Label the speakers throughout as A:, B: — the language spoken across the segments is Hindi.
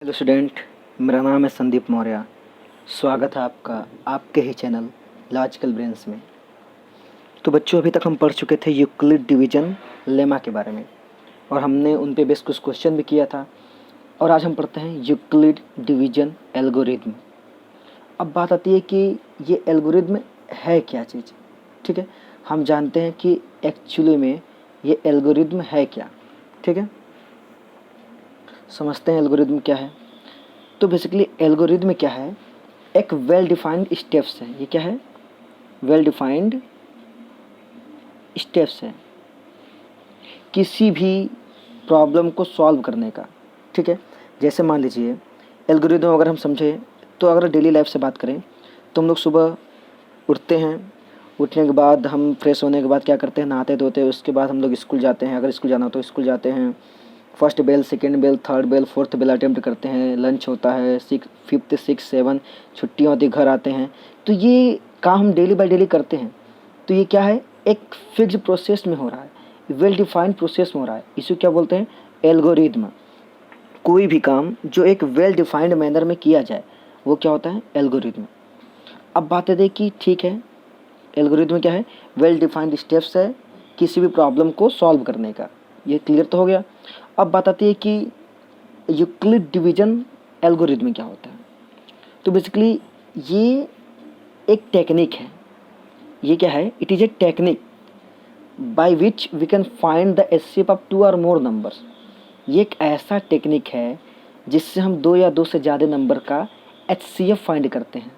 A: हेलो स्टूडेंट, मेरा नाम है संदीप मौर्य। स्वागत है आपका आपके ही चैनल लॉजिकल ब्रेन्स में। तो बच्चों, अभी तक हम पढ़ चुके थे यूक्लिड डिवीजन लेमा के बारे में और हमने उन पे बेस कुछ क्वेश्चन भी किया था। और आज हम पढ़ते हैं यूक्लिड डिवीजन एल्गोरिथम। अब बात आती है कि ये एल्गोरिथम है क्या चीज़। ठीक है, हम जानते हैं कि एक्चुअली में ये एल्गोरिथम है क्या। ठीक है, समझते हैं एल्गोरिथम क्या है। तो बेसिकली एल्गोरिथम क्या है, एक वेल डिफाइंड स्टेप्स है। ये क्या है, वेल डिफाइंड स्टेप्स है किसी भी प्रॉब्लम को सॉल्व करने का। ठीक है, जैसे मान लीजिए एल्गोरिथम अगर हम समझे तो अगर डेली लाइफ से बात करें तो हम लोग सुबह उठते हैं, उठने के बाद हम फ्रेश होने के बाद क्या करते हैं, नहाते धोते हैं। उसके बाद हम लोग स्कूल जाते हैं, अगर स्कूल जाना हो तो स्कूल जाते हैं। First bell, second bell, third bell, fourth bell attempt करते हैं। लंच होता है, 5th 6 7 छुट्टियाँ होती, घर आते हैं। तो ये काम हम डेली बाय डेली करते हैं। तो ये क्या है, एक फिक्स प्रोसेस में हो रहा है, वेल डिफाइंड प्रोसेस में हो रहा है। इसे क्या बोलते हैं, एल्गोरिथम। कोई भी काम जो एक वेल डिफाइंड मैनर में किया जाए वो क्या होता है, एल्गोरिथम। अब बात है कि ठीक है, एल्गोरिथम क्या है, वेल डिफाइंड स्टेप्स है किसी भी प्रॉब्लम को सॉल्व करने का। ये क्लियर तो हो गया। अब बात आती है कि यूक्लिड डिवीजन एल्गोरिथम क्या होता है। तो बेसिकली ये एक टेक्निक है। ये क्या है, it is a technique by which we can find the HCF of 2 और मोर नंबर्स। ये एक ऐसा टेक्निक है जिससे हम 2 या 2 से ज़्यादा नंबर का एचसीएफ फाइंड करते हैं।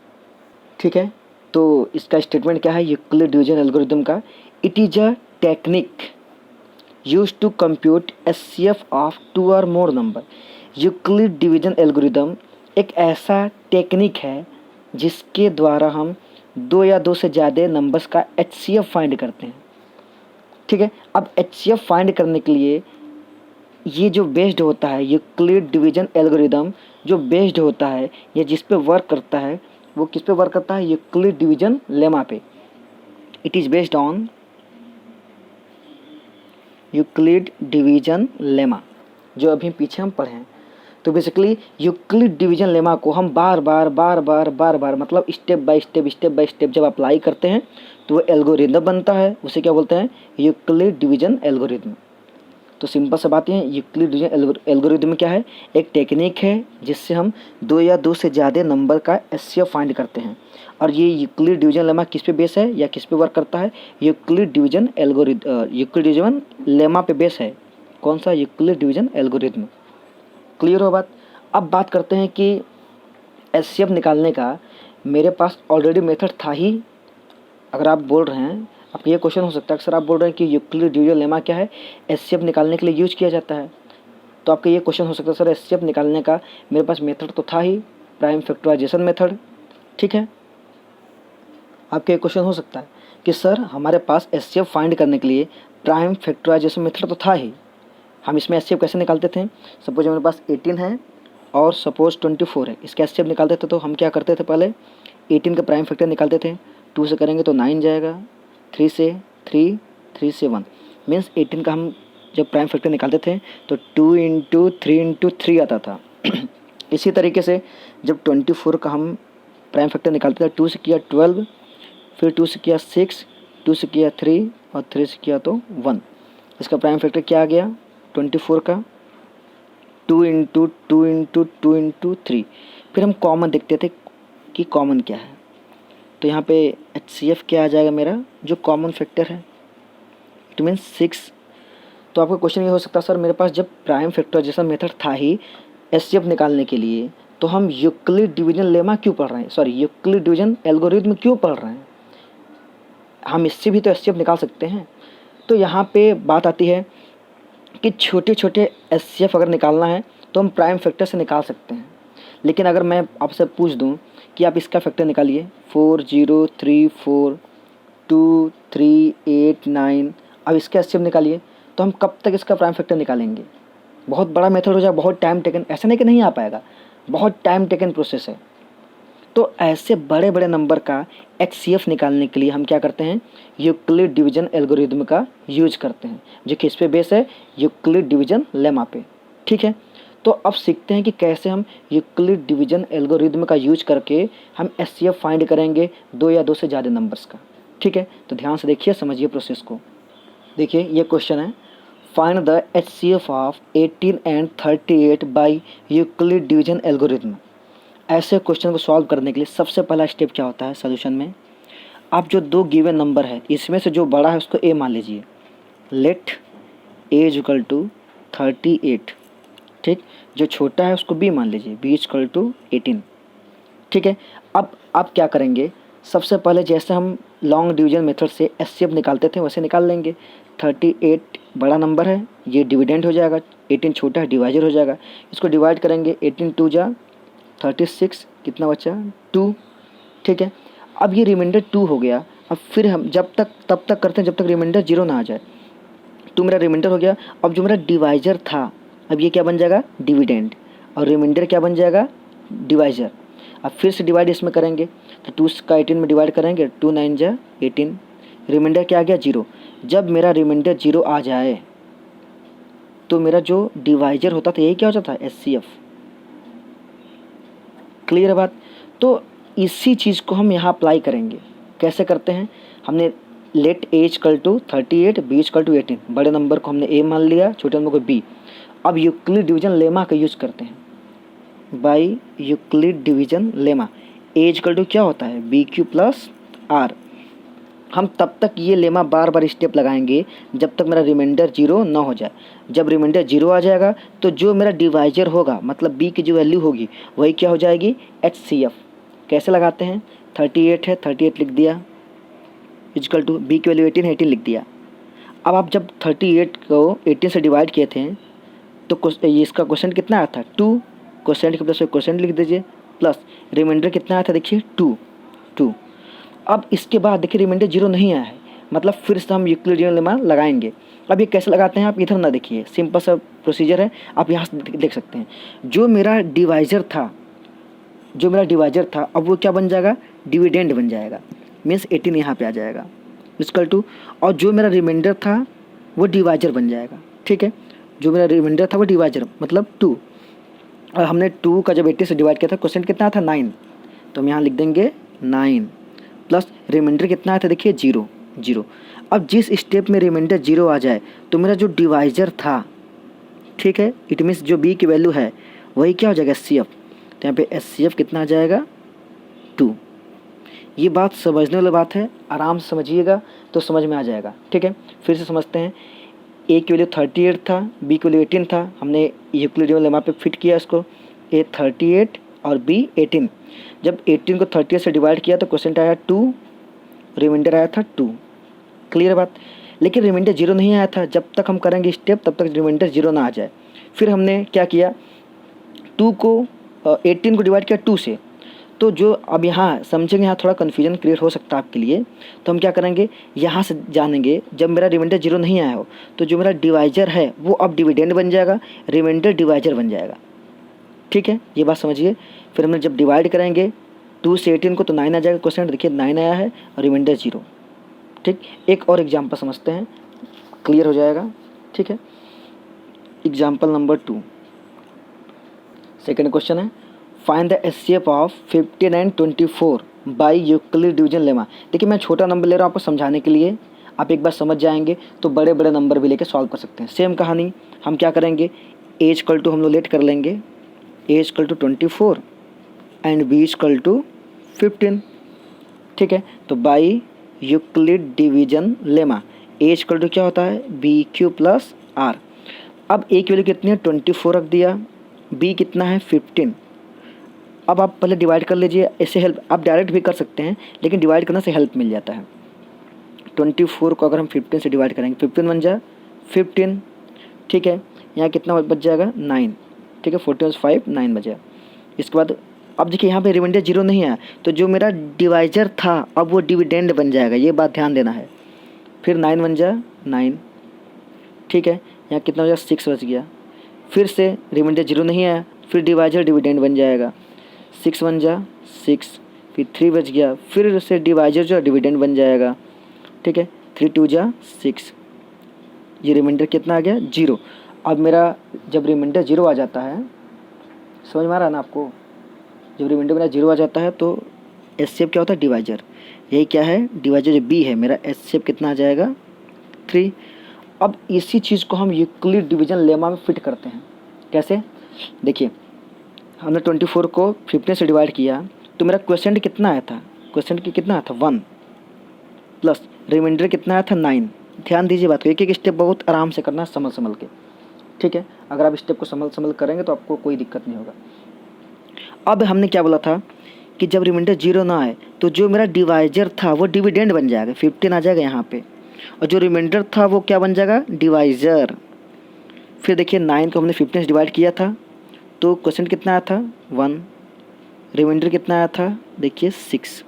A: ठीक है, तो इसका स्टेटमेंट क्या है यूक्लिड डिवीजन एल्गोरिथम का, it is a technique used to compute HCF of 2 or more number। Euclid division algorithm एक ऐसा टेक्निक है जिसके द्वारा हम 2 या 2 से ज़्यादा नंबर्स का HCF फाइंड करते हैं। ठीक है, अब HCF फाइंड करने के लिए ये जो बेस्ड होता है, यूक्लिड डिवीजन एल्गोरिथम जो बेस्ड होता है या जिस पे वर्क करता है, वो किस पे वर्क करता है, यूक्लिड डिवीजन लेमा पे। It is based on Euclid division lemma, जो अभी पीछे हम पढ़े हैं। तो बेसिकली यूक्लिड डिवीजन लेमा को हम बार बार मतलब स्टेप बाय स्टेप जब अप्लाई करते हैं तो वो एल्गोरिथम बनता है। उसे क्या बोलते हैं, यूक्लिड डिवीजन एल्गोरिथम। तो सिंपल सा बात है, यूक्लिड डिवीजन एल्गोरिथम क्या है, एक टेक्निक है जिससे हम 2 या 2 से ज़्यादा नंबर का एचसीएफ फाइंड करते हैं। और ये यूक्लिड डिवीजन लेमा किस पे बेस है या किस पे वर्क करता है, Euclid division algorithm, Euclid division lemma पे बेस है। कौन सा, यूक्लिड डिवीजन एल्गोरिथम। क्लियर हो बात। अब बात करते हैं कि एचसीएफ निकालने का मेरे पास ऑलरेडी मेथड था ही। अगर आप बोल रहे हैं, आपको ये क्वेश्चन हो सकता है, सर आप बोल रहे हैं कि यूक्लिड डिवीजन लेमा क्या है, एचसीएफ निकालने के लिए यूज किया जाता है। तो आपका ये क्वेश्चन हो सकता है, सर एचसीएफ निकालने का मेरे पास मेथड तो था ही, प्राइम फैक्टराइजेशन मेथड। ठीक है, आपका ये क्वेश्चन हो सकता है कि सर हमारे पास एचसीएफ फाइंड करने के लिए प्राइम फैक्टराइजेशन मेथड तो था ही, हम इसमें एचसीएफ कैसे निकालते थे। सपोज मेरे पास 18 है और सपोज 24 है, इसका एचसीएफ निकालते थे तो हम क्या करते थे, पहले 18 का प्राइम फैक्टर निकालते थे। 2 से करेंगे तो 9 जाएगा, 3 से 3, 3 से 1, मीन्स 18 का हम जब प्राइम फैक्टर निकालते थे तो 2 इंटू 3 इंटू 3 आता था। इसी तरीके से जब 24 का हम प्राइम फैक्टर निकालते थे, 2 से किया 12, फिर 2 से किया 6, 2 से किया 3 और 3 से किया तो 1। इसका प्राइम फैक्टर क्या आ गया 24 का, 2 इंटू 2 इंटू 2 इंटू 3। फिर हम कॉमन देखते थे कि कॉमन क्या है। तो यहाँ पे HCF क्या आ जाएगा मेरा, जो कॉमन फैक्टर है, इट मीन्स 6। तो आपका क्वेश्चन ये हो सकता है, सर मेरे पास जब प्राइम फैक्टराइजेशन मेथड था ही HCF निकालने के लिए, तो हम यूक्लिड डिवीजन लेमा क्यों पढ़ रहे हैं, सॉरी यूक्लिड डिवीजन एल्गोरिथम क्यों पढ़ रहे हैं, हम इससे भी तो HCF निकाल सकते हैं। तो यहाँ पे बात आती है कि छोटे छोटे HCF अगर निकालना है तो हम प्राइम फैक्टर से निकाल सकते हैं। लेकिन अगर मैं आपसे पूछ दूं कि आप इसका फैक्टर निकालिए, 4 0 3 4 2 3 8 9, अब इसका HCF निकालिए, तो हम कब तक इसका प्राइम फैक्टर निकालेंगे। बहुत बड़ा मेथड हो जाए, बहुत टाइम टेकन, ऐसा नहीं कि नहीं आ पाएगा, बहुत टाइम टेकन प्रोसेस है। तो ऐसे बड़े बड़े नंबर का HCF निकालने के लिए हम क्या करते हैं, यूक्लिड डिवीजन एल्गोरिथम का यूज करते हैं, जो किस पे बेस है, यूक्लिड डिवीजन लेमा पे। ठीक है, तो अब सीखते हैं कि कैसे हम यूक्लिड डिवीजन एल्गोरिदम का यूज करके हम एचसीएफ फाइंड करेंगे 2 या 2 से ज़्यादा नंबर्स का। ठीक है, तो ध्यान से देखिए, समझिए प्रोसेस को। देखिए ये क्वेश्चन है, find the HCF of 18 and 38 by Euclid division algorithm. ऐसे क्वेश्चन को सॉल्व करने के लिए सबसे पहला स्टेप क्या होता है सॉल्यूशन में, आप जो 2 गिवन नंबर है इसमें से जो बड़ा है उसको ए मान लीजिए। Let A is equal to 38, ठीक। जो छोटा है उसको बी मान लीजिए, बी इज इक्वल टू 18, ठीक है। अब आप क्या करेंगे, सबसे पहले जैसे हम लॉन्ग डिवीजन मेथड से एचसीएफ निकालते थे वैसे निकाल लेंगे। 38 बड़ा नंबर है, ये डिविडेंड हो जाएगा, 18 छोटा है डिवाइजर हो जाएगा। इसको डिवाइड करेंगे, 18 2 जा 36, कितना बचा 2, ठीक है। अब ये रिमाइंडर 2 हो गया। अब फिर हम तब तक करते हैं जब तक रिमाइंडर 0 ना आ जाए। 2 मेरा रिमाइंडर हो गया। अब जो मेरा डिवाइजर था, अब ये क्या बन जाएगा, डिविडेंड, और रिमाइंडर क्या बन जाएगा, डिवाइजर। अब फिर से डिवाइड इसमें करेंगे, तो 2 का 18 में डिवाइड करेंगे, 2 9 जा 18, रिमाइंडर क्या आ गया 0। जब मेरा रिमाइंडर 0 आ जाए तो मेरा जो डिवाइजर होता था यही क्या हो जाता है, एचसीएफ। क्लियर है बात। तो इसी चीज़ को हम यहाँ अप्लाई करेंगे। कैसे करते हैं, हमने let A equal to 38, B equal to 18, बड़े नंबर को हमने ए मान लिया, छोटे नंबर को बी। अब यूक्लिड डिवीजन लेमा का यूज करते हैं, by Euclid division lemma. A equal to क्या होता है, बी क्यू प्लस आर। हम तब तक ये लेमा बार बार स्टेप लगाएंगे जब तक मेरा रिमाइंडर 0 ना हो जाए। जब रिमाइंडर 0 आ जाएगा तो जो मेरा डिवाइजर होगा, मतलब बी की जो वैल्यू होगी वही क्या हो जाएगी, एचसीएफ। कैसे लगाते हैं, 38 है, 38 लिख दिया, इक्वल टू बी की वैल्यू 18 है, 18 लिख दिया। अब आप जब 38 को 18 से डिवाइड किए थे तो इसका क्वेश्चन कितना आया था, 2, क्वेश्चन के प्लस क्वेश्चन लिख दीजिए, प्लस रिमाइंडर कितना आया था, देखिए 2। अब इसके बाद देखिए रिमाइंडर 0 नहीं आया है, मतलब फिर से हम यूक्लिडियन लेमा लगाएंगे। अब ये कैसे लगाते हैं, आप इधर ना देखिए, सिंपल सा प्रोसीजर है, आप यहाँ से देख सकते हैं। जो मेरा डिवाइजर था अब वो क्या बन जाएगा, डिविडेंड बन जाएगा, मीन्स 18 यहाँ पे आ जाएगा इक्वल टू, और जो मेरा रिमाइंडर था वो डिवाइजर बन जाएगा, ठीक है। जो मेरा रिमाइंडर था वो डिवाइजर मतलब 2, और हमने 2 का जब 80 से डिवाइड किया था क्वेश्चन कितना था 9, तो हम यहाँ लिख देंगे 9, प्लस रिमाइंडर कितना आया था, देखिए 0। अब जिस स्टेप में रिमाइंडर 0 आ जाए तो मेरा जो डिवाइजर था, ठीक है, इट मीन्स जो बी की वैल्यू है वही क्या हो जाएगा, एचसीएफ। तो यहाँ पे एचसीएफ कितना आ जाएगा, 2। ये बात समझने वाली बात है, आराम से समझिएगा तो समझ में आ जाएगा, ठीक है। फिर से समझते हैं, ए की वैल्यू 38 था, बी की वैल्यू 18 था, हमने यूक्लिडियन लेमा पे फिट किया इसको, ए 38 और बी 18। जब 18 को 38 से डिवाइड किया तो क्वेश्चन आया 2, रिमाइंडर आया था 2। क्लियर बात। लेकिन रिमाइंडर 0 नहीं आया था, जब तक हम करेंगे स्टेप तब तक रिमाइंडर 0 ना आ जाए। फिर हमने क्या किया, 18 को डिवाइड किया 2 से, तो जो अब यहाँ समझेंगे, यहाँ थोड़ा कन्फ्यूजन क्रिएट हो सकता है आपके लिए, तो हम क्या करेंगे, यहाँ से जानेंगे जब मेरा रिमाइंडर 0 नहीं आया हो तो जो मेरा डिवाइजर है वो अब डिविडेंड बन जाएगा, रिमाइंडर डिवाइजर बन जाएगा, ठीक है। ये बात समझिए। फिर हमने जब डिवाइड करेंगे 2 से 18 को तो 9 आ जाएगा, क्वेश्चन देखिए 9 आया है और रिमाइंडर 0, ठीक। एक और एग्जाम्पल समझते हैं, क्लियर हो जाएगा, ठीक है। एग्जाम्पल नंबर 2, सेकेंड क्वेश्चन है, find the HCF of 15 and 24 by Euclid division lemma. देखिए मैं छोटा नंबर ले रहा हूँ आपको समझाने के लिए, आप एक बार समझ जाएंगे तो बड़े बड़े नंबर भी लेके सॉल्व कर सकते हैं। सेम कहानी हम क्या करेंगे, ए इक्वल टू हम लोग लेट कर लेंगे, a equal to 24 and B equal to 15, ठीक है। तो by Euclid division lemma A equal to क्या होता है, बी क्यू प्लस आर। अब ए की वैल्यू कितनी है, 24 रख दिया, बी कितना है 15। अब आप पहले डिवाइड कर लीजिए, ऐसे हेल्प आप डायरेक्ट भी कर सकते हैं लेकिन डिवाइड करने से हेल्प मिल जाता है। 24 को अगर हम 15 से डिवाइड करेंगे, 15 बन जाए 15, ठीक है। यहाँ कितना बच जाएगा 9, ठीक है, 14 5 9 बचा। इसके बाद अब देखिए यहाँ पे रिमाइंडर 0 नहीं आया तो जो मेरा डिवाइजर था अब वो डिविडेंड बन जाएगा, ये बात ध्यान देना है। फिर 9 बन जाए 9, ठीक है। यहाँ कितना हो जाएगा 6 बच गया, फिर से रिमाइंडर 0 नहीं आया, फिर डिवाइजर डिविडेंड बन जाएगा, 6 बन जा 6, फिर 3 बच गया, फिर से डिवाइजर जो डिविडेंड बन जाएगा, ठीक है। 3 2 जा 6, ये रिमाइंडर कितना आ गया 0। अब मेरा जब रिमाइंडर 0 आ जाता है, समझ में आ रहा है ना आपको, जब रिमाइंडर मेरा 0 आ जाता है तो एचसीएफ क्या होता है, डिवाइजर। यही क्या है, डिवाइजर जो बी है मेरा, एचसीएफ कितना आ जाएगा, 3। अब इसी चीज़ को हम यूक्लिड डिवीजन लेमा में फिट करते हैं। कैसे, देखिए हमने 24 को 15 से डिवाइड किया तो मेरा क्वेश्चन कितना आया था, क्वेश्चन की कितना आया था 1, प्लस रिमाइंडर कितना आया था 9। ध्यान दीजिए बात को, एक एक स्टेप बहुत आराम से करना है, संभल के, ठीक है। अगर आप स्टेप को संभल करेंगे तो आपको कोई दिक्कत नहीं होगा। अब हमने क्या बोला था कि जब रिमाइंडर 0 ना आए तो जो मेरा डिवाइजर था वो डिविडेंड बन जाएगा, 15 आ जाएगा यहाँ पे, और जो रिमाइंडर था वो क्या बन जाएगा, डिवाइजर। फिर देखिए 9 को हमने 15 से डिवाइड किया था तो क्वेश्चन कितना आया था 1, रिमाइंडर कितना आया था, देखिए 6।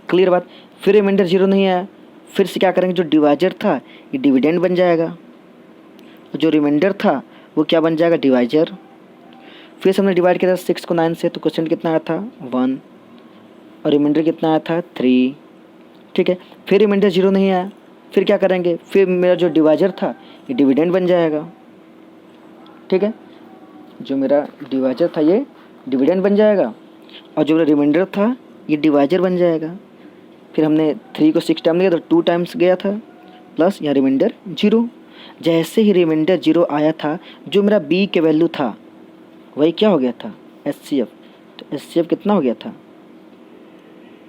A: क्लियर बात। फिर रिमाइंडर 0 नहीं आया, फिर से क्या करेंगे, जो डिवाइजर था ये डिविडेंड बन जाएगा, जो रिमाइंडर था वो क्या बन जाएगा, डिवाइजर। फिर से हमने डिवाइड किया था 6 को 9 से तो क्वेश्चन कितना आया था 1, और रिमाइंडर कितना आया था 3, ठीक है। फिर रिमाइंडर 0 नहीं आया, फिर क्या करेंगे, फिर मेरा जो डिवाइजर था ये डिविडेंड बन जाएगा, ठीक है। जो मेरा डिवाइजर था ये डिविडेंड बन जाएगा, और जो मेरा रिमाइंडर था ये डिवाइजर बन जाएगा। फिर हमने 3 को 6 टाइम लिया तो 2 टाइम्स गया था, प्लस यहाँ रिमाइंडर 0। जैसे ही रिमाइंडर 0 आया था, जो मेरा बी के वैल्यू था वही क्या हो गया था, एचसीएफ। तो एचसीएफ कितना हो गया था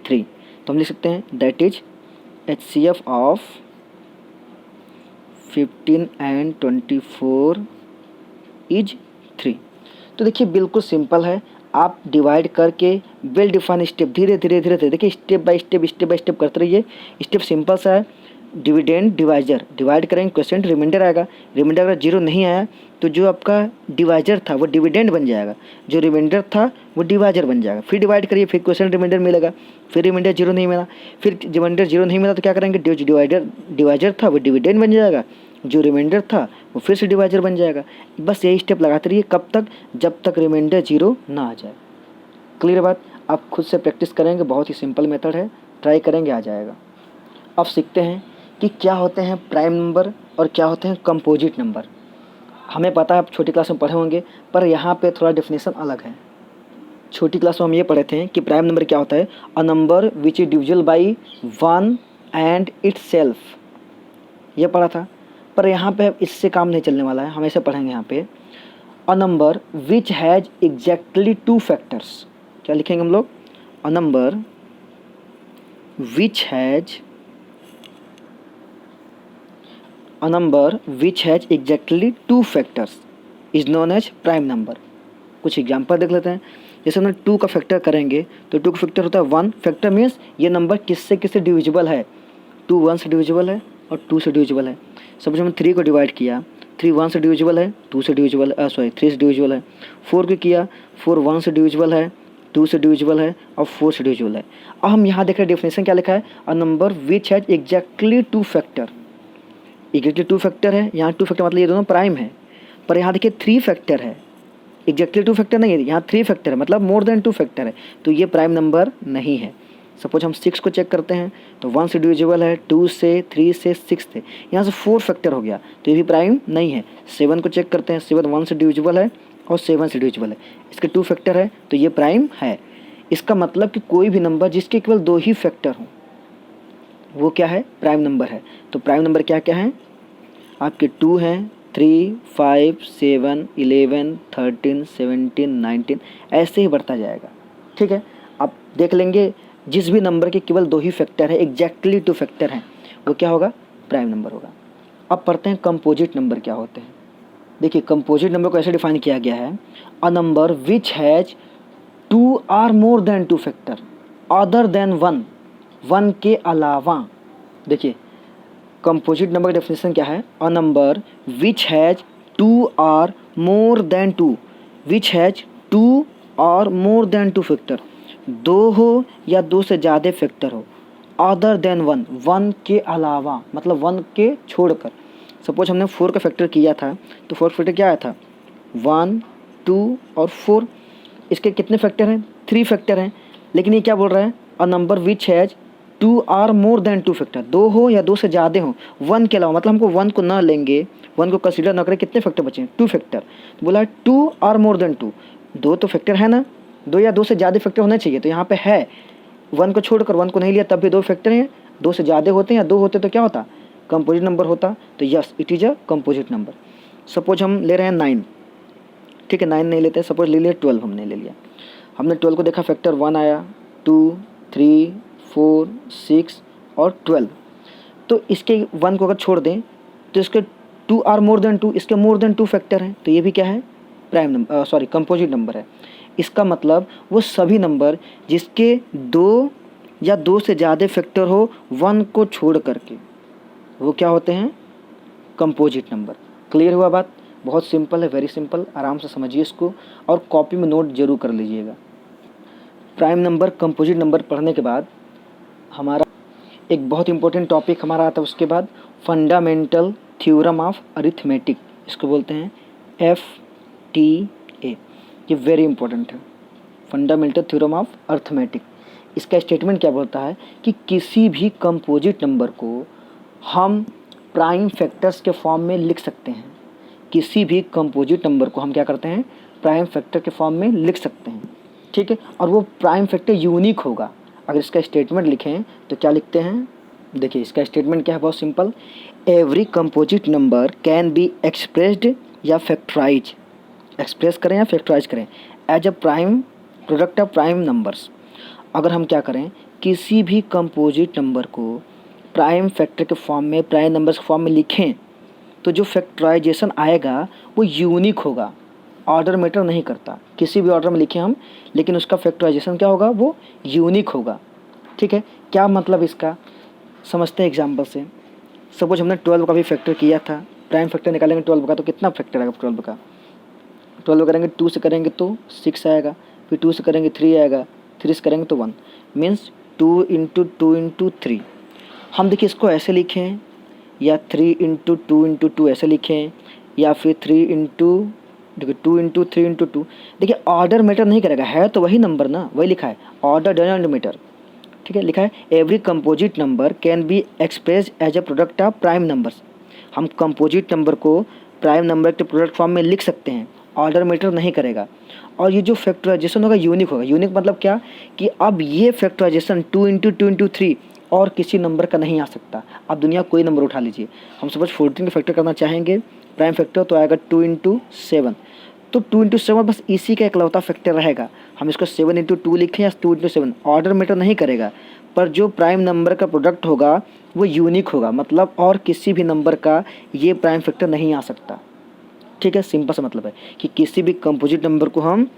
A: 3। तो हम लिख सकते हैं that is HCF of 15 and 24 is 3। तो देखिए बिल्कुल सिंपल है, आप डिवाइड करके वेल डिफाइन स्टेप धीरे धीरे देखिए स्टेप बाय स्टेप करते रहिए। स्टेप सिंपल सा है, डिविडेंड डिवाइजर, डिवाइड करेंगे क्वेश्चन रिमाइंडर आएगा, रिमाइंडर अगर 0 नहीं आया तो जो आपका डिवाइजर था वो डिविडेंड बन जाएगा, जो रिमाइंडर था वो डिवाइजर बन जाएगा। फिर डिवाइड करिए, फिर क्वेश्चन रिमाइंडर मिलेगा, फिर रिमाइंडर 0 नहीं मिला, फिर रिमाइंडर 0 नहीं मिला तो क्या करेंगे, जो डिवाइजर था वो डिविडेंड बन जाएगा, जो रिमाइंडर था वो फिर से डिवाइजर बन जाएगा। बस यही स्टेप लगाते रहिए, कब तक, जब तक रिमाइंडर 0 ना आ जाए। क्लियर बात। आप खुद से प्रैक्टिस करेंगे, बहुत ही सिंपल मेथड है, ट्राई करेंगे आ जाएगा। अब सीखते हैं कि क्या होते हैं प्राइम नंबर और क्या होते हैं कंपोजिट नंबर। हमें पता है आप छोटी क्लास में पढ़े होंगे, पर यहाँ पे थोड़ा डेफिनेशन अलग है। छोटी क्लास में हम ये पढ़े थे कि प्राइम नंबर क्या होता है, a number which is divisible by 1 and it's self, ये पढ़ा था। पर यहाँ पे इससे काम नहीं चलने वाला है, हम ऐसे पढ़ेंगे यहाँ पे, a number which has exactly 2 factors. क्या लिखेंगे हम लोग, a number which has exactly 2 factors is known as prime number. कुछ एग्जाम्पल देख लेते हैं। जैसे हमने 2 का फैक्टर करेंगे तो 2 का फैक्टर होता है 1। फैक्टर मीन्स ये नंबर किससे किससे डिविजिबल है, 2 1 से डिविजिबल है और 2 से डिविजिबल है। सपोज हमने 3 को डिवाइड किया, 3 1 से डिविजिबल है, 2 से डिविजिबल है, 3 से डिविजिबल है। 4 को किया, 4 1 से डिविजिबल है, 2 से डिविजिबल है और 4 से डिविजिबल है। अब हम यहाँ देख रहे हैं डेफिनेशन क्या लिखा है, a number which has exactly 2 factor. Exactly 2 factor है, यहाँ 2 फैक्टर मतलब ये दोनों प्राइम है। पर यहाँ देखिए 3 फैक्टर है, एग्जैक्टली 2 फैक्टर नहीं है, यहाँ 3 फैक्टर है, मतलब मोर देन 2 फैक्टर है, तो ये प्राइम नंबर नहीं है। सपोज हम 6 को चेक करते हैं तो 1 से डिविजिबल है, 2 से, 3 से, 6 से, यहाँ से 4 फैक्टर हो गया तो ये भी प्राइम नहीं है। 7 को चेक करते हैं, 7 1 से डिविजिबल है और 7 से डिविजिबल है, इसके 2 फैक्टर है तो ये प्राइम है। इसका मतलब कि कोई भी नंबर जिसके केवल 2 ही फैक्टर हों वो क्या है, प्राइम नंबर है। तो प्राइम नंबर क्या क्या है आपके, 2 हैं, 3 5 7 11 13 17 19, ऐसे ही बढ़ता जाएगा। ठीक है, आप देख लेंगे जिस भी नंबर के केवल 2 ही फैक्टर है, एग्जैक्टली 2 फैक्टर हैं, वो क्या होगा, प्राइम नंबर होगा। अब पढ़ते हैं कंपोजिट नंबर क्या होते हैं। देखिए कंपोजिट नंबर को ऐसे डिफाइन किया गया है, a number which has 2 or more than 2 factor other than 1, 1 के अलावा। देखिए कंपोजिट नंबर का डेफिनेशन क्या है, a number which has 2 or more than 2, which has 2 और मोर देन 2 फैक्टर, 2 हो या 2 से ज़्यादा फैक्टर हो, अदर देन 1, 1 के अलावा मतलब 1 के छोड़कर। सपोज हमने 4 का फैक्टर किया था तो 4 फैक्टर क्या आया था, 1 2 और 4। इसके कितने फैक्टर हैं, 3 फैक्टर हैं, लेकिन ये क्या बोल रहा है, a number which has 2 or more than 2 factor, 2 हो या 2 से ज़्यादा हो, 1 के अलावा, मतलब हमको 1 को ना लेंगे, वन को कंसीडर ना करें, कितने फैक्टर बचे हैं? 2 फैक्टर। तो बोला 2 और मोर देन 2, 2 तो फैक्टर है ना, 2 या 2 से ज़्यादा फैक्टर होना चाहिए। तो यहाँ पे है, 1 को छोड़कर 1 को नहीं लिया तब भी 2 फैक्टर हैं। 2 से ज़्यादा होते हैं या 2 होते तो क्या होता? कंपोजिट नंबर होता। तो yes, it is a composite number. Suppose हम ले रहे हैं 9, ठीक है, 9 नहीं लेते, सपोज ले लिया 12, हमने ले लिया। हमने 12 को देखा, फैक्टर 1 आया, 2, 3, 4, 6 और 12। तो इसके 1 को अगर छोड़ दें तो इसके 2 आर मोर देन 2, इसके मोर देन 2 फैक्टर हैं। तो ये भी क्या है? Prime number, sorry composite number है। इसका मतलब वो सभी नंबर जिसके 2 या 2 से ज़्यादा फैक्टर हो 1 को छोड़ करके, वो क्या होते हैं? Composite number. क्लियर हुआ बात? बहुत सिंपल है, वेरी सिंपल, आराम से समझिए इसको और कॉपी में नोट जरूर कर लीजिएगा। प्राइम नंबर, कंपोजिट नंबर पढ़ने के बाद हमारा एक बहुत इंपॉर्टेंट टॉपिक हमारा आता है उसके बाद, फंडामेंटल थ्योरम ऑफ अरिथमेटिक, इसको बोलते हैं FTA। ये वेरी इंपॉर्टेंट है, फंडामेंटल थ्योरम ऑफ अरिथमेटिक। इसका स्टेटमेंट क्या बोलता है कि किसी भी कंपोजिट नंबर को हम प्राइम फैक्टर्स के फॉर्म में लिख सकते हैं। किसी भी कंपोजिट नंबर को हम क्या करते हैं? प्राइम फैक्टर के फॉर्म में लिख सकते हैं, ठीक है। और वो प्राइम फैक्टर यूनिक होगा। अगर इसका स्टेटमेंट लिखें तो क्या लिखते हैं? देखिए इसका स्टेटमेंट क्या है, बहुत simple. Every composite number can be expressed या फैक्टराइज, एक्सप्रेस करें या फैक्टराइज करें, as a prime product of prime numbers. अगर हम क्या करें, किसी भी कंपोजिट नंबर को प्राइम फैक्टर के फॉर्म में, प्राइम नंबर्स के फॉर्म में लिखें तो जो फैक्टराइजेशन आएगा वो यूनिक होगा, ऑर्डर मैटर नहीं करता। किसी भी ऑर्डर में लिखें हम, लेकिन उसका फैक्टराइजेशन क्या होगा? वो यूनिक होगा, ठीक है। क्या मतलब इसका, समझते हैं एग्जाम्पल से। सपोज हमने 12 का भी फैक्टर किया था, प्राइम फैक्टर निकालेंगे 12 का तो कितना फैक्टर आएगा 12 का? 12 करेंगे 2 से करेंगे तो 6 आएगा, फिर 2 से करेंगे 3 आएगा, 3 से करेंगे तो 1, मीन्स 2 इंटू 2 इंटू 3। हम देखिए इसको ऐसे लिखें या 3 इंटू 2 इंटू 2 ऐसे लिखें, या फिर 3 इंटू, देखिए 2 इंटू 3 इंटू 2। देखिए ऑर्डर मैटर नहीं करेगा, है तो वही नंबर ना, वही लिखा है, ऑर्डर डजंट मैटर, ठीक है। लिखा है every composite number can be express as a product of prime numbers. हम कंपोजिट नंबर को प्राइम नंबर के प्रोडक्ट फॉर्म में लिख सकते हैं, ऑर्डर मैटर नहीं करेगा। और ये जो फैक्टराइजेशन होगा यूनिक होगा। यूनिक मतलब क्या कि अब ये फैक्टराइजेशन 2 इंटू 2 इंटू 3 और किसी नंबर का नहीं आ सकता। अब दुनिया कोई नंबर उठा लीजिए, हम सपोज 14 का फैक्टर करना चाहेंगे प्राइम फैक्टर, तो आएगा 2 इंटू 7। तो 2 इंटू 7 बस इसी का इकलौता फैक्टर रहेगा। हम इसको 7 इंटू 2 लिखें या 2 इंटू 7, ऑर्डर मैटर नहीं करेगा, पर जो प्राइम नंबर का प्रोडक्ट होगा वो यूनिक होगा, मतलब और किसी भी नंबर का ये प्राइम फैक्टर नहीं आ सकता, ठीक है। सिंपल सा मतलब है कि किसी भी कंपोजिट नंबर को हम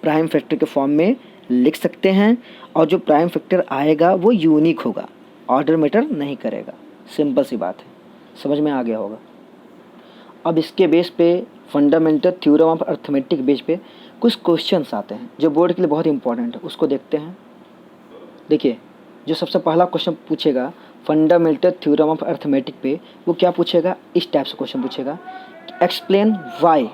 A: प्राइम फैक्टर के फॉर्म में लिख सकते हैं और जो प्राइम फैक्टर आएगा वो यूनिक होगा, ऑर्डर मैटर नहीं करेगा। सिंपल सी बात है, समझ में आ गया होगा। अब इसके बेस पे, fundamental theorem of arithmetic base पे कुछ क्वेश्चंस आते हैं जो बोर्ड के लिए बहुत इंपॉर्टेंट है, उसको देखते हैं। देखिए जो सबसे पहला क्वेश्चन पूछेगा फंडामेंटल थ्योरम ऑफ अरिथमेटिक पे, वो क्या पूछेगा? इस टाइप से क्वेश्चन पूछेगा, explain why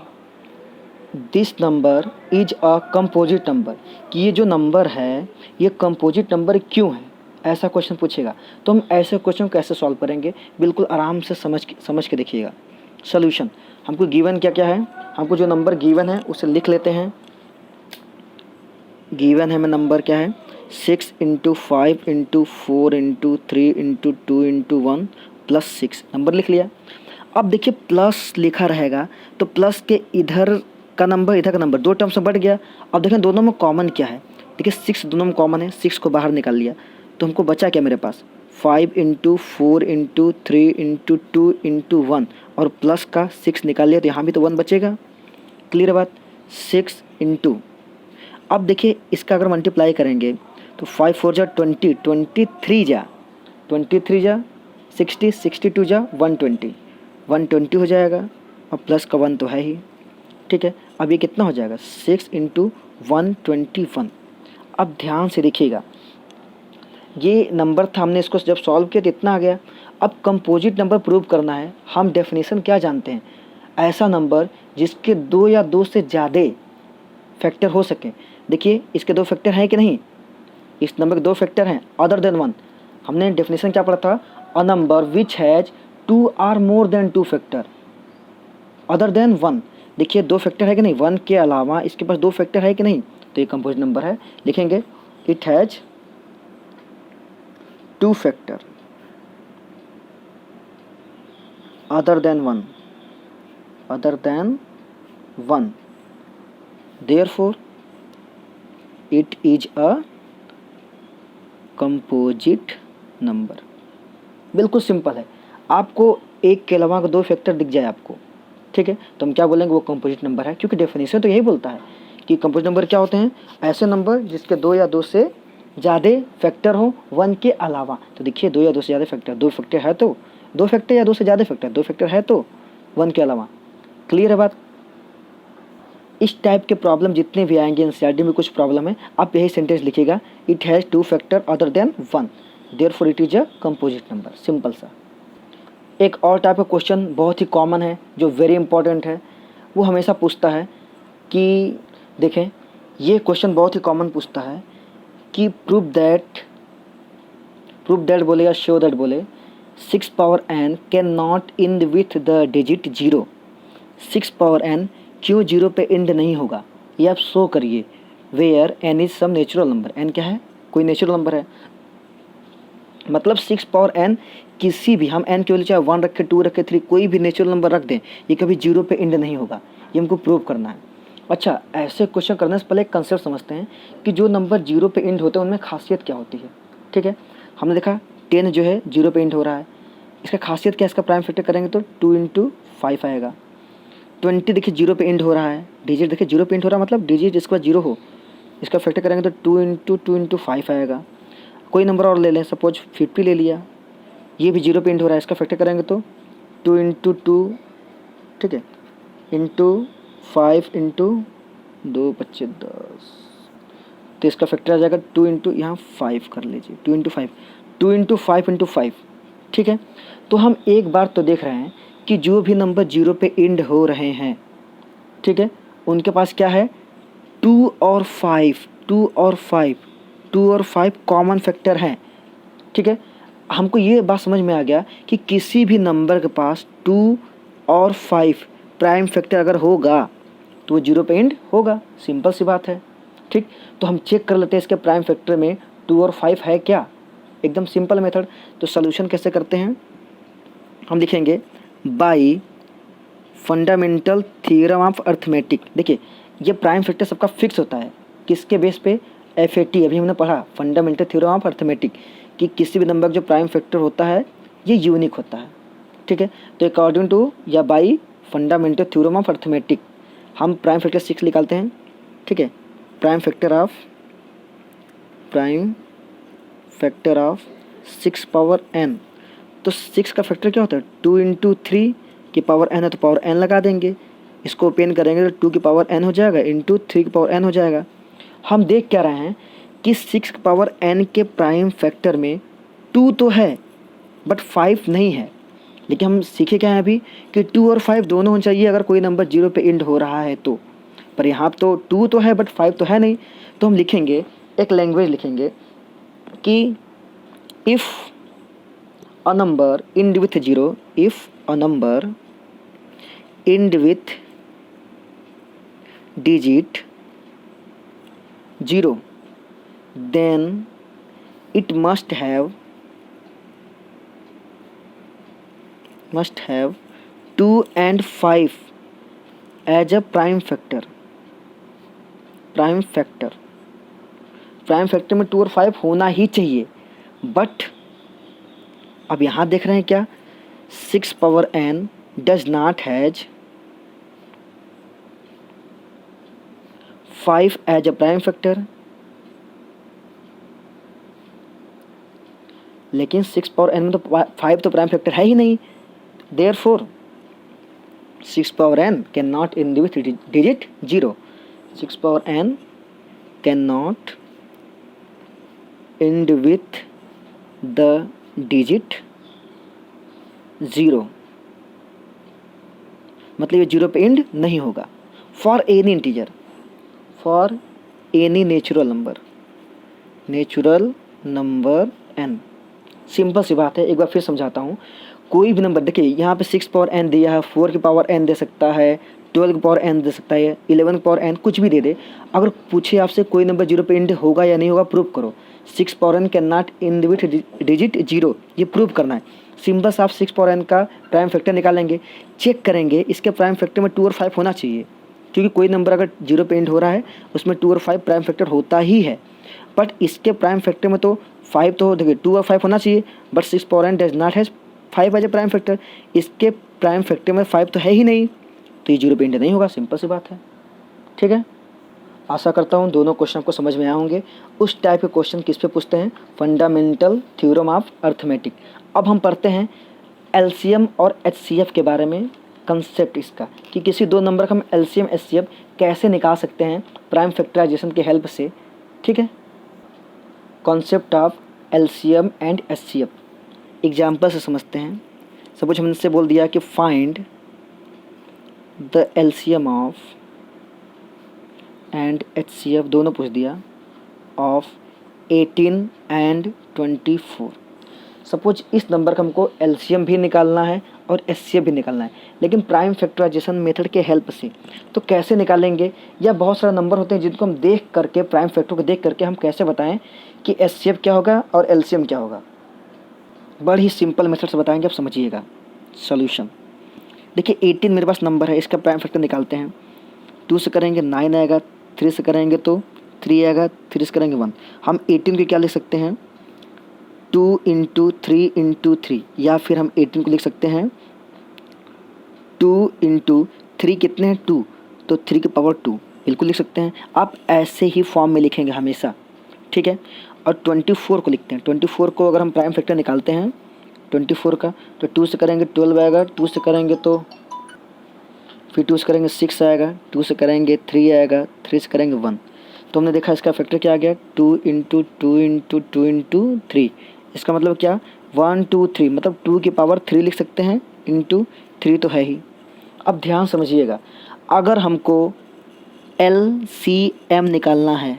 A: this number is a composite number, कि ये जो नंबर है ये कंपोजिट नंबर क्यों है, ऐसा क्वेश्चन पूछेगा। तो हम ऐसे क्वेश्चन कैसे सॉल्व करेंगे, बिल्कुल आराम से समझ के देखिएगा। सोल्यूशन, हमको गिवन क्या क्या है, हमको जो नंबर गिवन है उसे लिख लेते हैं। गिवन है में नंबर क्या है? 6 into 5 into 4 into 3 into 2 into 1 plus 6, number लिख लिया। अब देखिए प्लस लिखा रहेगा तो प्लस के इधर का नंबर इधर का नंबर 2 टर्म्स में बढ़ गया। अब देखें दोनों में कॉमन क्या है, देखिए 6 दोनों में कॉमन है, 6 को बाहर निकाल लिया तो हमको बचा क्या मेरे पास? 5 इंटू 4 इंटू 3 इंटू 2 इंटू 1 और प्लस का 6 निकाल लिया तो यहाँ भी तो 1 बचेगा। क्लियर बात? 6 इंटू, अब देखिए इसका अगर मल्टीप्लाई करेंगे तो 5 4 जा 20, 23 जा 60, 62 जा 120, 120 हो जाएगा और प्लस का 1 तो है ही, ठीक है। अब ये कितना हो जाएगा? 6 इंटू 121। अब ध्यान से देखिएगा, ये नंबर था, हमने इसको जब सॉल्व किया तो इतना आ गया। अब कंपोजिट नंबर प्रूव करना है, हम डेफिनेशन क्या जानते हैं? ऐसा नंबर जिसके 2 या 2 से ज़्यादा फैक्टर हो सके। देखिए इसके 2 फैक्टर हैं कि नहीं, इस नंबर के 2 फैक्टर हैं अदर देन 1। हमने डेफिनेशन क्या पढ़ा था? अ नंबर विच हैज़ 2 और मोर देन 2 फैक्टर, अदर देन 1, देखिए 2 फैक्टर है कि नहीं, 1 के अलावा इसके पास 2 फैक्टर है कि नहीं, तो ये कंपोजिट नंबर है। लिखेंगे it has 2 factor other than 1, other than 1, therefore it is a composite number. बिल्कुल सिंपल है, आपको एक के अलावा 2 फैक्टर दिख जाए आपको, ठीक है, तो हम क्या बोलेंगे, वो कंपोजिट नंबर है, क्योंकि डेफिनेशन तो यही बोलता है कि कंपोजिट नंबर क्या होते हैं, ऐसे नंबर जिसके 2 या 2 से ज़्यादा फैक्टर हो 1 के अलावा। तो देखिए 2 या 2 से ज़्यादा फैक्टर, 2 फैक्टर है तो 2 फैक्टर, या 2 से ज़्यादा फैक्टर, 2 फैक्टर है तो 1 के अलावा। क्लियर है बात। इस टाइप के प्रॉब्लम जितने भी आएंगे, एनसीईआरटी में कुछ प्रॉब्लम है, आप यही सेंटेंस लिखिएगा, it has 2 factor other than 1, therefore it is a composite number. Simple सा। एक और टाइप का क्वेश्चन बहुत ही कॉमन है, जो वेरी इंपॉर्टेंट है, वो हमेशा पूछता है कि देखें, ये क्वेश्चन बहुत ही कॉमन पूछता है कि प्रूव दैट बोले या शो दैट बोले 6 power n can not end with the digit 0। 6 power n क्यों 0 पे इंड नहीं होगा, ये आप शो करिए। Where n is some natural number, n क्या है, कोई नेचुरल नंबर है, मतलब 6 पावर n किसी भी, हम n की वैल्यू चाहे 1 रखें, 2 रखें, 3, कोई भी नेचुरल नंबर रख दें, ये कभी 0 पे इंड नहीं होगा, ये हमको प्रूव करना है। अच्छा, ऐसे क्वेश्चन करने से पहले एक कंसेप्ट समझते हैं कि जो नंबर 0 पे इंड होते हैं उनमें खासियत क्या होती है। ठीक है, हमने देखा 10 जो है 0 पे इंड हो रहा है, इसका खासियत क्या है, इसका प्राइम फैक्टर करेंगे तो 2 × 5 आएगा। 20 देखिए 0 पे इंड हो रहा है, डिजिट देखिए 0 पे इंड हो रहा है, मतलब डिजिट इसके बाद 0 हो, इसका फैक्टर करेंगे तो 2 × 5 आएगा। कोई नंबर और ले लें, सपोज 50 ले लिया, ये भी 0 पे इंड हो रहा है, इसका फैक्टर करेंगे तो 2 × 2, ठीक है, इंटू 5 × 2 × 25 10, तो इसका फैक्टर आ जाएगा 2 × यहाँ 5 कर लीजिए, 2 × 5, 2 × 5 × 5। ठीक है, तो हम एक बार तो देख रहे हैं कि जो भी नंबर 0 पे इंड हो रहे हैं, ठीक है, उनके पास क्या है, 2 और 5, 2 और 5, 2 और 5 कॉमन फैक्टर हैं। ठीक है, हमको ये बात समझ में आ गया कि किसी भी नंबर के पास 2 और 5 प्राइम फैक्टर अगर होगा तो वो 0 पे एंड होगा, सिंपल सी बात है। ठीक, तो हम चेक कर लेते हैं इसके प्राइम फैक्टर में 2 और 5 है क्या, एकदम सिंपल मेथड। तो सॉल्यूशन कैसे करते हैं, हम लिखेंगे bye fundamental theorem of arithmetic. देखिए ये प्राइम फैक्टर सबका फिक्स होता है, किसके बेस पे, FAT, अभी हमने पढ़ा फंडामेंटल थ्योरम ऑफ अर्थमेटिक, कि किसी भी नंबर का जो प्राइम फैक्टर होता है ये यूनिक होता है। ठीक है, तो अकॉर्डिंग टू या bye fundamental theorem of arithmetic हम प्राइम फैक्टर 6 निकालते हैं। ठीक है, prime factor of 6 power n, तो 6 का फैक्टर क्या होता है, 2 × 3 की पावर n है, तो पावर n लगा देंगे, इसको ओपन करेंगे तो 2 की पावर n हो जाएगा, इंटू 3 की पावर n हो जाएगा। हम देख क्या रहे हैं कि 6 की पावर n के प्राइम फैक्टर में 2 तो है बट 5 नहीं है, लेकिन हम सीखे क्या है अभी कि 2 और 5 दोनों होना चाहिए अगर कोई नंबर 0 पे इंड हो रहा है तो, पर यहाँ तो 2 तो है बट 5 तो है नहीं। तो हम लिखेंगे, एक लैंग्वेज लिखेंगे कि if a number end with 0, if a number end with digit 0, then it must have 2 and 5 as a prime factor। Prime factor में 2 और 5 होना ही चाहिए, बट अब यहाँ देख रहे हैं क्या, 6 power n does not has 5 as a prime factor, लेकिन 6 पावर n में तो 5 तो प्राइम फैक्टर है ही नहीं, therefore 6 power n can not end with digit 0। 6 power n can not end with the digit 0, मतलब ये 0 पे इंड नहीं होगा। For any integer, for any natural number n, simple सी बात है, एक बार फिर समझाता हूँ। कोई भी नंबर देखिए यहाँ पे 6 पावर n दिया है, 4 की पावर n दे सकता है, 12 की पावर n दे सकता है, 11 की पावर n, कुछ भी दे दे। अगर पूछे आपसे कोई नंबर 0 पे एंड होगा या नहीं होगा, प्रूव करो। 6 power n can not and with digit 0, ये प्रूव करना है। सिंपल सा आप 6 पावर n का प्राइम फैक्टर निकालेंगे, चेक करेंगे इसके प्राइम फैक्टर में 2 और 5 होना चाहिए, क्योंकि कोई नंबर अगर 0 पे एंड हो रहा है उसमें 2 और 5 प्राइम फैक्टर होता ही है। बट इसके प्राइम फैक्टर में तो 5 तो देखिए 2 और 5 होना चाहिए, but 6 power n does not has 5 as a prime factor. इसके प्राइम फैक्टर में 5 तो है ही नहीं, तो ये 0 पे एंड नहीं होगा, सिंपल सी बात है। ठीक है, आशा करता हूँ दोनों क्वेश्चन को समझ में आए होंगे। उस टाइप के क्वेश्चन किस पे पूछते हैं? Fundamental theorem of arithmetic. अब हम पढ़ते हैं एलसीएम और एचसीएफ के बारे में, कंसेप्ट इसका कि किसी दो नंबर का हम एलसीएम एचसीएफ कैसे निकाल सकते हैं प्राइम फैक्टराइजेशन के हेल्प से। ठीक है, concept of LCM and HCF example से समझते हैं। सपोज हमने बोल दिया कि find the LCM of and HCF, दोनों पूछ दिया, ऑफ 18 एंड 24। सपोज इस नंबर का हमको एलसीएम भी निकालना है और एचसीएफ भी निकालना है, लेकिन प्राइम फैक्टराइजेशन मेथड के हेल्प से। तो कैसे निकालेंगे? या बहुत सारे नंबर होते हैं जिनको हम देख करके, प्राइम फैक्टर को देख करके हम कैसे बताएं कि एचसीएफ क्या होगा और एलसीएम क्या होगा? बड़ी ही सिंपल मेथड से बताएंगे, आप समझिएगा। सॉल्यूशन देखिए, 18 मेरे पास नंबर है, इसका प्राइम फैक्टर निकालते हैं। 2 से करेंगे 9 आएगा, 3 से करेंगे तो 3 आएगा, 3 से करेंगे 1। हम 18 को क्या लिख सकते हैं? 2 × 3 × 3, या फिर हम 18 को लिख सकते हैं 2 × 3 कितने हैं? 2, तो 3 की पावर 2 बिल्कुल लिख सकते हैं। आप ऐसे ही फॉर्म में लिखेंगे हमेशा। ठीक है, और 24 को लिखते हैं। 24 को अगर हम प्राइम फैक्टर निकालते हैं 24 का, तो 2 से करेंगे 12 आएगा, 2 से करेंगे तो फिर 2 से करेंगे 6 आएगा, 2 से करेंगे 3 आएगा, 3 से करेंगे 1। तो हमने देखा इसका फैक्टर क्या आ गया? 2 × 2 × 2 × 3। इसका मतलब क्या? 1 2 3, मतलब 2 की पावर 3 लिख सकते हैं, इंटू 3 तो है ही। अब ध्यान समझिएगा, अगर हमको LCM निकालना है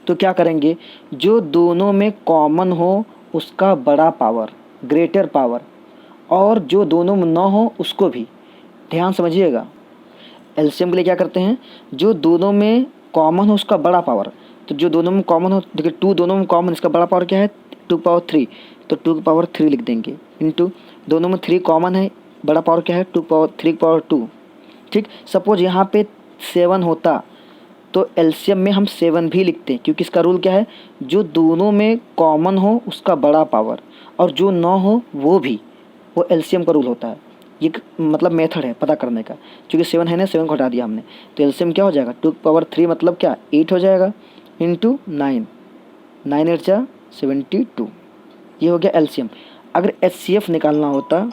A: तो क्या करेंगे? जो दोनों में कॉमन हो उसका बड़ा पावर, ग्रेटर पावर, और जो दोनों में ना हो उसको भी। ध्यान समझिएगा, एलसीएम के लिए क्या करते हैं? जो दोनों में कॉमन हो उसका बड़ा पावर। तो जो दोनों में कॉमन हो, देखिए 2 दोनों में कॉमन, इसका बड़ा पावर क्या है? 2 की पावर 3, तो 2 की पावर 3 लिख देंगे, इंटू दोनों में 3 कॉमन है, बड़ा पावर क्या है? 2 की पावर 3 की पावर 2। ठीक, सपोज यहाँ पे 7 होता तो एलसीएम में हम 7 भी लिखते हैं, क्योंकि इसका रूल क्या है? जो दोनों में कॉमन हो उसका बड़ा पावर, और जो ना हो वो भी, वो एलसीएम का रूल होता है। ये मतलब मेथड है पता करने का। क्योंकि 7 है ना, 7 को हटा दिया हमने, तो एलसीएम क्या हो जाएगा? 2 की पावर 3 मतलब क्या? 8 हो जाएगा, इंटू 9, 9 8 जा 72। ये हो गया एलसीएम। अगर एचसीएफ निकालना होता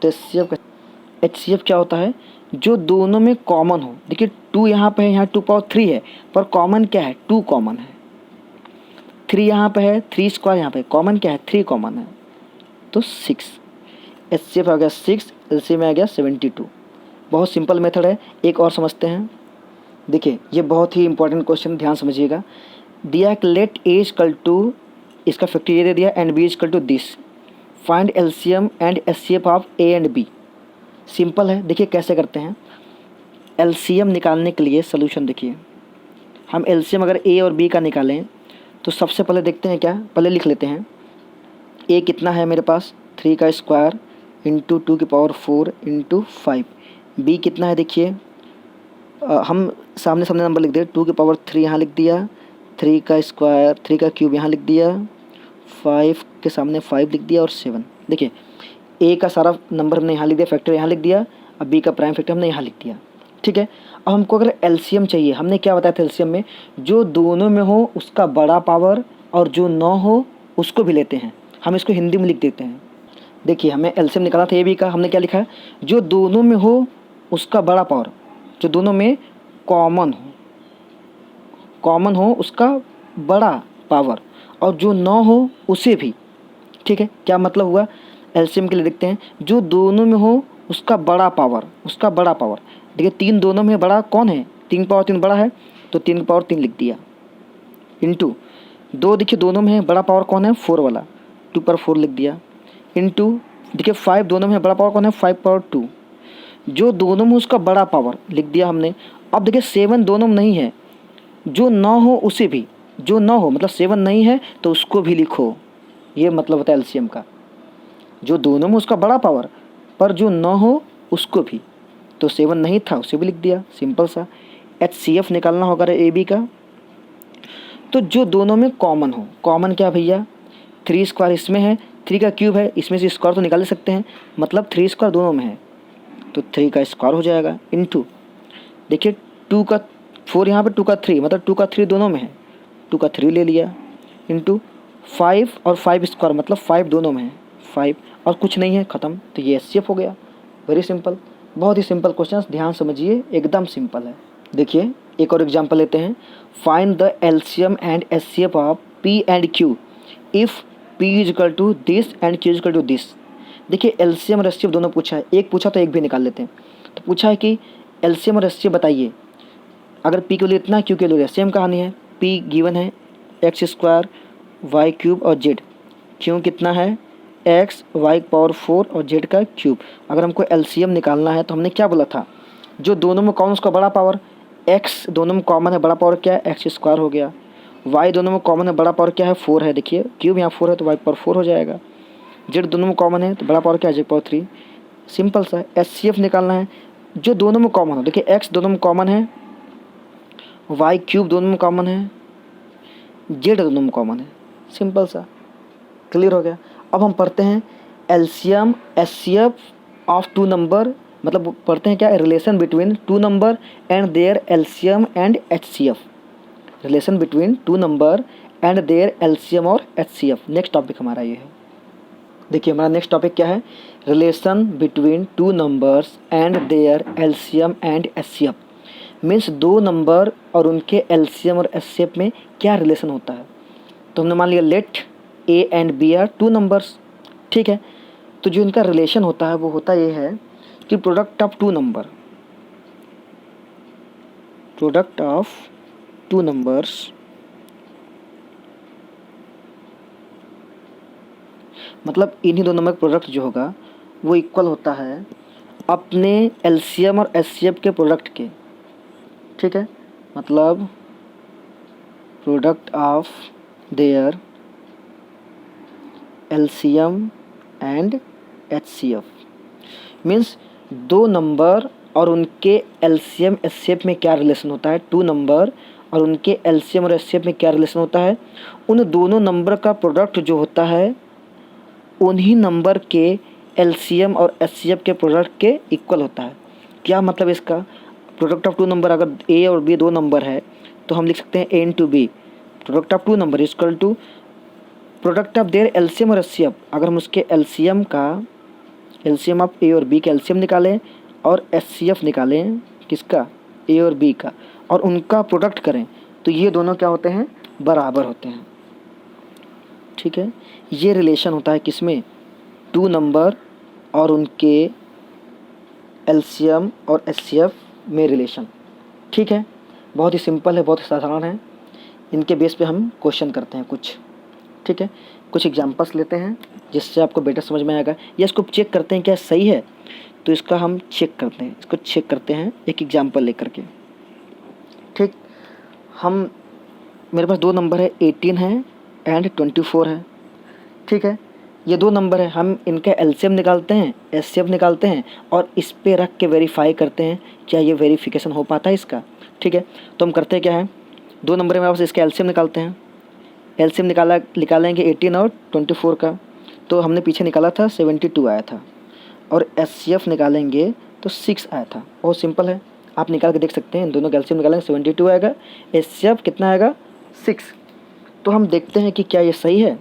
A: तो एचसीएफ क्या होता है? जो दोनों में कॉमन हो। देखिए 2 यहाँ पे है, यहाँ 2 पावर 3 है, पर कॉमन क्या है? 2 कॉमन है। 3 यहाँ पे है, 3 स्क्वायर यहाँ पे, कॉमन क्या है? 3 कॉमन है, तो 6। एचसीएफ आ गया 6, एलसीएम में आ गया 72। बहुत सिंपल मेथड है। एक और समझते हैं। देखिए ये बहुत ही इंपॉर्टेंट क्वेश्चन, ध्यान समझिएगा। दिया कि लेट ए इक्वल टू, इसका फैक्टर ये दे दिया, and B equal to this, find LCM and HCF of A and B. Simple है, देखिए कैसे करते हैं। एलसीएम निकालने के लिए सोल्यूशन देखिए, हम एलसीएम अगर ए और बी का निकालें तो सबसे पहले देखते हैं क्या, पहले लिख लेते हैं ए कितना है मेरे पास? 3 का स्क्वायर इंटू 2 की पावर 4 इंटू 5। बी कितना है देखिए, हम सामने सामने नंबर लिख दे, 2 की पावर 3 यहाँ लिख दिया, 3 का स्क्वायर, 3 का क्यूब यहाँ लिख दिया, 5 के सामने 5 लिख दिया, और 7। देखिए ए का सारा नंबर हमने यहाँ लिख दिया, फैक्टर यहाँ लिख दिया, अब बी का प्राइम फैक्टर हमने यहाँ लिख दिया। ठीक है, अब हमको अगर एलसीएम चाहिए, हमने क्या बताया था एलसीएम में? जो दोनों में हो उसका बड़ा पावर, और जो ना हो उसको भी लेते हैं। हम इसको हिंदी में लिख देते हैं। देखिए हमें एलसीएम निकाला था ए बी का, हमने क्या लिखा है? जो दोनों में हो उसका बड़ा पावर, जो दोनों में कॉमन हो उसका बड़ा पावर, और जो ना हो उसे भी। ठीक है, क्या मतलब हुआ? एलसीएम के लिए देखते हैं, जो दोनों में हो उसका बड़ा पावर, उसका बड़ा पावर। देखिए 3 दोनों में बड़ा कौन है? 3 की पावर 3 बड़ा है, तो 3 की पावर 3 लिख दिया, इंटू 2, देखिए दोनों में है बड़ा पावर कौन है? 4 वाला, 2 पर 4 लिख दिया, इंटू देखिए 5 दोनों में बड़ा पावर कौन है, 5 पावर 2, जो दोनों में उसका बड़ा पावर लिख दिया हमने। अब देखिए 7 दोनों में नहीं है, जो ना हो उसे भी, जो ना हो मतलब 7 नहीं है तो उसको भी लिखो, ये मतलब होता है एलसीएम का। जो दोनों में उसका बड़ा पावर पर जो ना हो उसको भी, तो 7 नहीं था उसे भी लिख दिया, सिंपल सा। HCF निकालना होगा ए बी का, तो जो दोनों में कॉमन हो, कॉमन क्या भैया, 3 स्क्वायर इसमें है, 3 का क्यूब है, इसमें से स्क्वायर तो निकाल सकते हैं, मतलब 3 स्क्वायर दोनों में है तो 3 का स्क्वायर हो जाएगा, इनटू देखिए 2 का 4 यहाँ पे 2 का 3, मतलब 2 का 3 दोनों में है, 2 का 3 ले लिया, इनटू 5 और 5 स्क्वायर मतलब 5 दोनों में है, 5 और कुछ नहीं है, ख़त्म। तो ये HCF हो गया, वेरी सिंपल, बहुत ही सिंपल क्वेश्चन, ध्यान समझिए, एकदम सिंपल है। देखिए एक और एग्जांपल लेते हैं, find the LCM and HCF of P and Q if P is equal to this and Q is equal to this. देखिए एलसीएम और HCF दोनों पूछा है, एक पूछा तो एक भी निकाल लेते हैं। तो पूछा है कि एलसीएम और HCF बताइए, अगर P के लिए इतना, Q के लिए, सेम कहानी है, P गिवन है एक्स स्क्वायर वाई क्यूब और जेड, Q कितना है एक्स वाई पावर 4 और जेड का क्यूब। अगर हमको एलसीएम निकालना है तो हमने क्या बोला था, जो दोनों में कौन उसका बड़ा पावर, एक्स दोनों में कॉमन है, बड़ा पावर क्या है, एक्स स्क्वायर हो गया, वाई दोनों में कॉमन है, बड़ा पावर क्या है 4 है, देखिए क्यूब यहाँ 4 है तो वाई पावर 4 हो जाएगा, जेड दोनों में कॉमन है तो बड़ा पावर क्या है, जेड पावर 3, सिंपल सा। HCF निकालना है, जो दोनों में कॉमन हो, देखिए एक्स दोनों में कॉमन है, वाई क्यूब दोनों में कॉमन है, जेड दोनों में कॉमन है, सिंपल सा, क्लियर हो गया। अब हम पढ़ते हैं एलसीएम HCF ऑफ 2 नंबर, मतलब पढ़ते हैं क्या, relation between 2 number and their LCM and HCF, relation between 2 number and their LCM और HCF। नेक्स्ट टॉपिक हमारा ये है, देखिए हमारा नेक्स्ट टॉपिक क्या है, relation between 2 numbers and their LCM and HCF, means 2 number और उनके एलसीएम और HCF में क्या रिलेशन होता है। तो हमने मान लिया let A and B are 2 numbers, ठीक है, तो जो इनका रिलेशन होता है वो होता ये है कि product of 2 number, product of 2 numbers मतलब इन्हीं 2 नंबर का प्रोडक्ट जो होगा वो इक्वल होता है अपने एलसीएम और HCF के प्रोडक्ट के, ठीक है, मतलब product of their LCM and HCF, means 2 number और उनके LCM HCF में क्या रिलेशन होता है, 2 नंबर और उनके LCM और HCF में क्या रिलेशन होता है, उन दोनों नंबर का प्रोडक्ट जो होता है उन्हीं नंबर के LCM और HCF के प्रोडक्ट के इक्वल होता है। क्या मतलब इसका, प्रोडक्ट ऑफ 2 नंबर, अगर A और B 2 नंबर है तो हम लिख सकते हैं A into B, product of 2 number equal to product of their LCM और HCF। अगर हम उसके LCM का, LCM ऑफ A और B का LCM निकालें और HCF निकालें किसका, A और B का, और उनका प्रोडक्ट करें तो ये दोनों क्या होते हैं, बराबर होते हैं, ठीक है। ये रिलेशन होता है किसमें, 2 नंबर और उनके LCM और HCF में रिलेशन, ठीक है। बहुत ही सिंपल है, बहुत ही साधारण है, इनके बेस पे हम क्वेश्चन करते हैं कुछ, ठीक है। कुछ एग्जांपल्स लेते हैं जिससे आपको बेटर समझ में आएगा, या इसको चेक करते हैं क्या सही है, तो इसका हम चेक करते हैं, इसको चेक करते हैं एक एग्जांपल लेकर के, ठीक। हम, मेरे पास 2 नंबर है, 18 है एंड 24 है, ठीक है। ये 2 नंबर है, हम इनका LCM निकालते हैं, HCF निकालते हैं और इस पे रख के वेरीफाई करते हैं क्या ये वेरिफिकेशन हो पाता है इसका, ठीक है। तो हम करते क्या है, 2 नंबर है मेरे पास, इसका LCM निकालते हैं, LCM निकालेंगे 18 और 24 का, तो हमने पीछे निकाला था 72 आया था, और HCF निकालेंगे तो 6 आया था। बहुत सिंपल है, आप निकाल के देख सकते हैं, इन दोनों का LCM निकालेंगे 72 आएगा, HCF कितना आएगा 6। तो हम देखते हैं कि क्या ये सही है,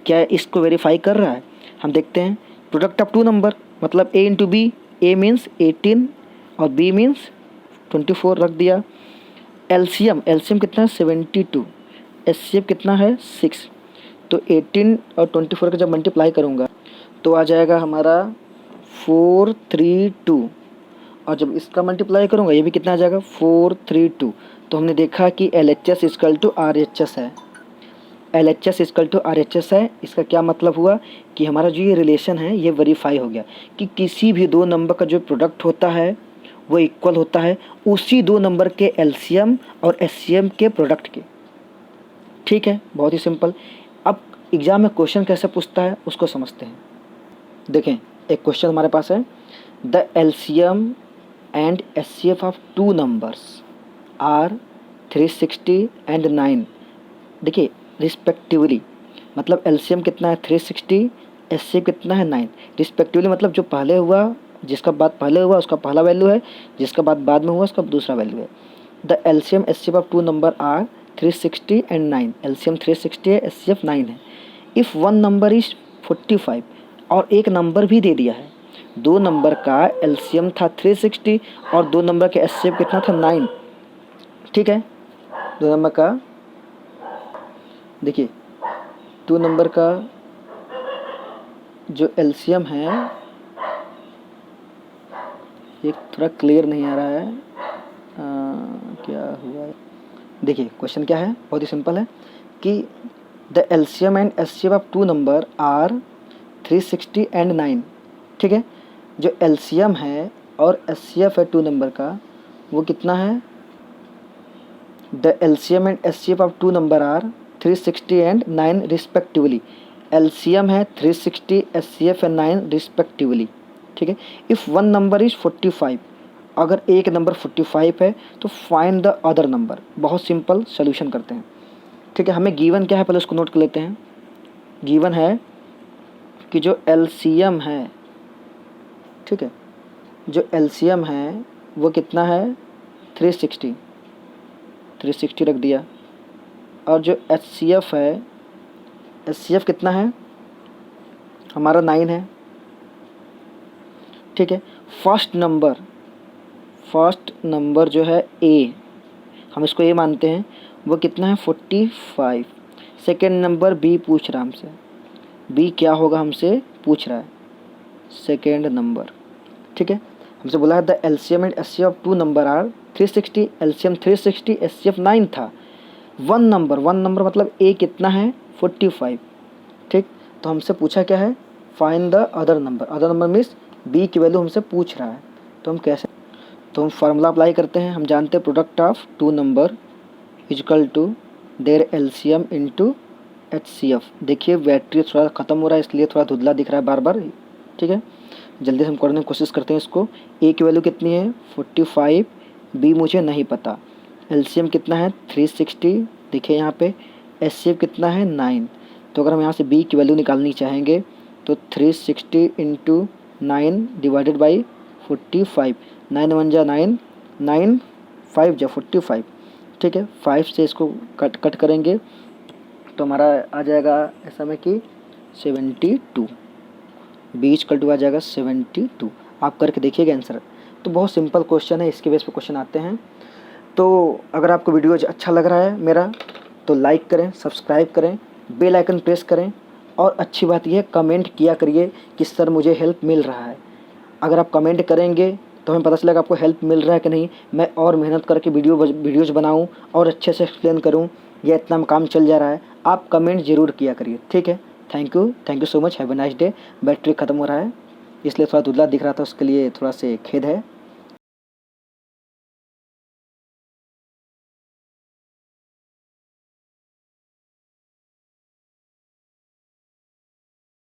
A: क्या इसको वेरीफाई कर रहा है। हम देखते हैं प्रोडक्ट ऑफ 2 नंबर मतलब A into B, A means 18 और B मीन्स 24 रख दिया, LCM कितना है 72, HCF कितना है 6, तो 18 और 24 का जब मल्टीप्लाई करूँगा तो आ जाएगा हमारा 432, और जब इसका मल्टीप्लाई करूँगा ये भी कितना आ जाएगा 432। तो हमने देखा कि LHS इक्वल टू RHS है, LHS इक्वल टू RHS है। इसका क्या मतलब हुआ कि हमारा जो ये रिलेशन है ये वेरीफाई हो गया कि किसी भी दो नंबर का जो प्रोडक्ट होता है वो इक्वल होता है उसी दो नंबर के LCM और SCM के प्रोडक्ट के। ठीक है, बहुत ही सिंपल। अब एग्जाम में क्वेश्चन कैसे पूछता है उसको समझते हैं। देखें, एक क्वेश्चन हमारे पास है, the LCM and SCF of two numbers are 360 and 9। देखिए रिस्पेक्टिवली, मतलब LCM कितना है 360, SCF कितना है 9। रिस्पेक्टिवली मतलब जो पहले हुआ, जिसका बाद पहले हुआ उसका पहला वैल्यू है, जिसका बाद में हुआ उसका दूसरा वैल्यू है। The LCM SCF of two number are 360 and 9। LCM 360 है, SCF 9 है। इफ़ वन नंबर इज 45 और एक नंबर भी दे दिया है, दो नंबर का LCM था 360 और दो नंबर का SCF कितना था 9। ठीक है, दो नंबर का, देखिए दो नंबर का जो LCM है, ये थोड़ा क्लियर नहीं आ रहा है, क्या हुआ है। देखिए क्वेश्चन क्या है, बहुत ही सिंपल है कि the LCM and SCF of two number are 360 and 9। ठीक है, जो LCM है और SCF है टू नंबर का वो कितना है, the LCM and SCF of two number are 360 and 9 respectively. LCM है 360, SCF है 9 रिस्पेक्टिवली। ठीक है, इफ़ वन नंबर इज़ 45, अगर एक नंबर 45 है तो फाइंड द अदर नंबर। बहुत सिंपल सोल्यूशन करते हैं। ठीक है, हमें गिवन क्या है पहले उसको नोट कर लेते हैं। गिवन है कि जो LCM है, ठीक है, जो LCM है वो कितना है 360 रख दिया, और जो SCF है, SCF कितना है हमारा 9 है। ठीक है, फर्स्ट नंबर जो है A, हम इसको A मानते हैं, वो कितना है 45। सेकेंड नंबर B पूछ रहा हमसे, B क्या होगा हमसे पूछ रहा है, सेकेंड नंबर। ठीक है, हमसे बोला है the LCM and SCF of two number are 360, LCM 360, SCF 9 था। वन नंबर मतलब A कितना है 45। ठीक, तो हमसे पूछा क्या है, find the other number means B की वैल्यू हमसे पूछ रहा है। तो हम कैसे, तो हम फार्मूला अप्लाई करते हैं। हम जानते हैं product of two number equal to their LCM into HCF। देखिए बैटरी थोड़ा ख़त्म हो रहा है इसलिए थोड़ा धुंधला दिख रहा है बार बार। ठीक है, जल्दी से हम करने की कोशिश करते हैं इसको। A की वैल्यू कितनी है 45, B मुझे नहीं पता, LCM कितना है 360, देखिए यहाँ पे, SCF कितना है 9। तो अगर हम यहाँ से B की वैल्यू निकालनी चाहेंगे तो 360 इंटू 9 डिवाइडेड बाई 45, 9 1 जा 9, 9 5 जा 45। ठीक है, 5 से इसको कट करेंगे तो हमारा आ जाएगा ऐसा में कि 72, बीच कल्टू आ जाएगा 72। आप करके देखिएगा आंसर। तो बहुत सिंपल क्वेश्चन है, इसके बेस पे क्वेश्चन आते हैं। तो अगर आपको वीडियो अच्छा लग रहा है मेरा तो लाइक करें, सब्सक्राइब करें, बेल आइकन प्रेस करें, और अच्छी बात यह है कमेंट किया करिए कि सर मुझे हेल्प मिल रहा है। अगर आप कमेंट करेंगे तो हमें पता चलेगा आपको हेल्प मिल रहा है कि नहीं। मैं और मेहनत करके वीडियोज़ बनाऊँ और अच्छे से एक्सप्लेन करूँ, या इतना में काम चल जा रहा है। आप कमेंट ज़रूर किया करिए। ठीक है, thank you so much, have a nice day. Battery ख़त्म हो रहा है इसलिए थोड़ा धुंधला दिख रहा था, उसके लिए थोड़ा से खेद है।